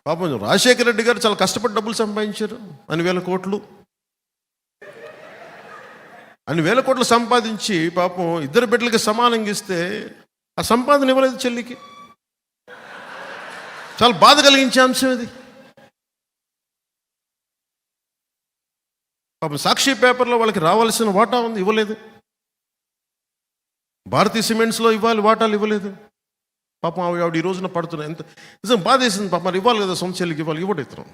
పాపం రాజశేఖర రెడ్డి గారు చాలా కష్టపడి డబ్బులు సంపాదించారు, అన్ని వేల కోట్లు సంపాదించి పాపం ఇద్దరు బిడ్డలకి సమానంగా ఇస్తే ఆ సంపాదన ఇవ్వలేదు చెల్లికి. చాలా బాధ కలిగించే అంశం ఇది. పాపం సాక్షి పేపర్లో వాళ్ళకి రావాల్సిన వాటా ఉంది, ఇవ్వలేదు. భారతీయ సిమెంట్స్లో ఇవ్వాలి వాటాలు, ఇవ్వలేదు. పాపం ఆవిడ ఈ రోజున పడుతున్నాయి. ఎంత నిజం బాధ వేసింది. పాపం మరి ఇవ్వాలి కదా, సొంత చెల్లికి ఇవ్వాలి, ఇవ్వడం.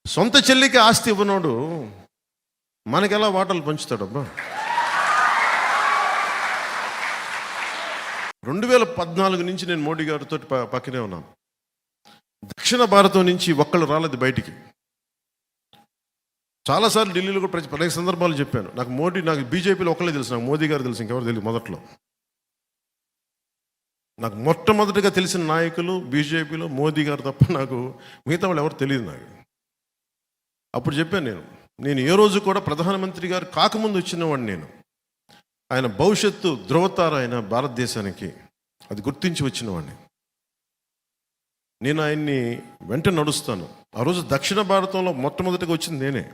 సొంత చెల్లికి ఆస్తి ఇవ్వనోడు మనకి ఎలా వాటాలు పంచుతాడబ్బా? 2014 నుంచి నేను మోడీ గారితో పక్కనే ఉన్నాను. దక్షిణ భారతం నుంచి ఒక్కళ్ళు రాలేదు బయటికి. చాలాసార్లు ఢిల్లీలో కూడా అనేక సందర్భాలు చెప్పాను. నాకు బీజేపీలో ఒకళ్ళే తెలుసు, నాకు మోదీ గారు తెలుసు, ఇంకెవరు తెలియదు. మొదట్లో నాకు మొట్టమొదటిగా తెలిసిన నాయకులు బీజేపీలో మోదీ గారు తప్ప నాకు మిగతా వాళ్ళు ఎవరు తెలియదు. నాకు అప్పుడు చెప్పాను, నేను ఏ రోజు కూడా ప్రధానమంత్రి గారు కాకముందు వచ్చినవాడిని. ఆయన భవిష్యత్తు ధృవతార ఆయన భారతదేశానికి, అది గుర్తించి వచ్చినవాడిని. నేను ఆయన్ని వెంట నడుస్తాను. ఆ రోజు దక్షిణ భారతంలో మొట్టమొదటిగా వచ్చింది నేనే.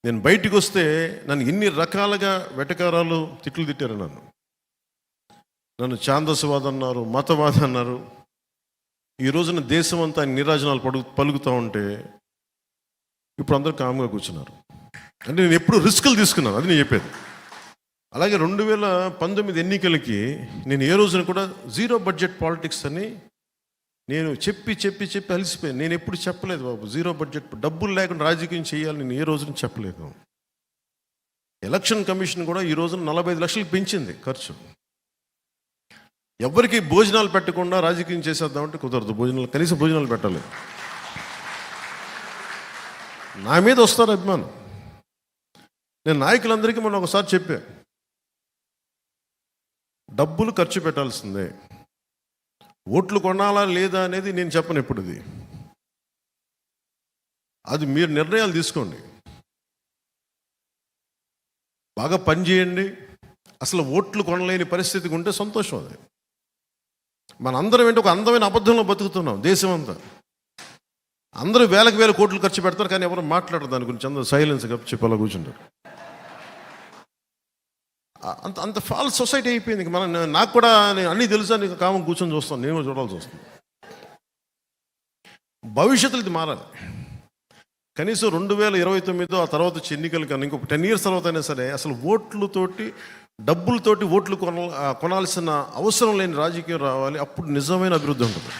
నేను బయటికి వస్తే నన్ను ఎన్ని రకాలుగా వెటకారాలు తిట్లు తిట్టారు. నన్ను ఛాందసవాదం అన్నారు, మతవాదం అన్నారు. ఈ రోజున దేశం అంతా ఆయన నీరాజనాలు పలుకుతూ ఉంటే ఇప్పుడు అందరూ కామ్గా కూర్చున్నారు. అంటే నేను ఎప్పుడు రిస్కులు తీసుకున్నాను, అది నేను చెప్పేది. అలాగే 2019 ఎన్నికలకి నేను ఏ రోజున కూడా జీరో బడ్జెట్ పాలిటిక్స్ అని నేను చెప్పి అలసిపోయాను. నేను ఎప్పుడు చెప్పలేదు బాబు, జీరో బడ్జెట్, డబ్బులు లేకుండా రాజకీయం చేయాలి నేను ఏ రోజున చెప్పలేదు. ఎలక్షన్ కమిషన్ కూడా ఈ రోజున 45 లక్షలు పెంచింది ఖర్చు. ఎవరికి భోజనాలు పెట్టకుండా రాజకీయం చేసేద్దామంటే కుదరదు. కనీసం భోజనాలు పెట్టాలి. నా మీద వస్తారు అభిమానం. నేను నాయకులందరికీ మొన్న ఒకసారి చెప్పా, డబ్బులు ఖర్చు పెట్టాల్సిందే, ఓట్లు కొనాలా లేదా అనేది నేను చెప్పను. ఎప్పుడు అది మీరు నిర్ణయాలు తీసుకోండి, బాగా పనిచేయండి. అసలు ఓట్లు కొనలేని పరిస్థితికి ఉంటే సంతోషం. అది మనందరం ఏంటి ఒక అందమైన అబద్ధంలో బతుకుతున్నాం. దేశం అంతా అందరూ వేల కోట్లు ఖర్చు పెడతారు, కానీ ఎవరు మాట్లాడరు దాని గురించి. అందరూ సైలెన్స్గా చెప్పాలా కూర్చుంటారు. అంత ఫాల్స్ సొసైటీ అయిపోయింది. నాకు కూడా అన్నీ తెలుసా, నీకు కామం కూర్చొని చూస్తాను, నేను చూడాల్సి వస్తుంది. భవిష్యత్తులో ఇది మారాలి. కనీసం 2029 ఆ తర్వాత ఎన్నికలు కానీ ఇంకొక 10 years తర్వాత అయినా సరే అసలు డబ్బులతోటి ఓట్లు కొనాల్సిన అవసరం లేని రాజకీయం రావాలి. అప్పుడు నిజమైన అభివృద్ధి ఉంటుంది.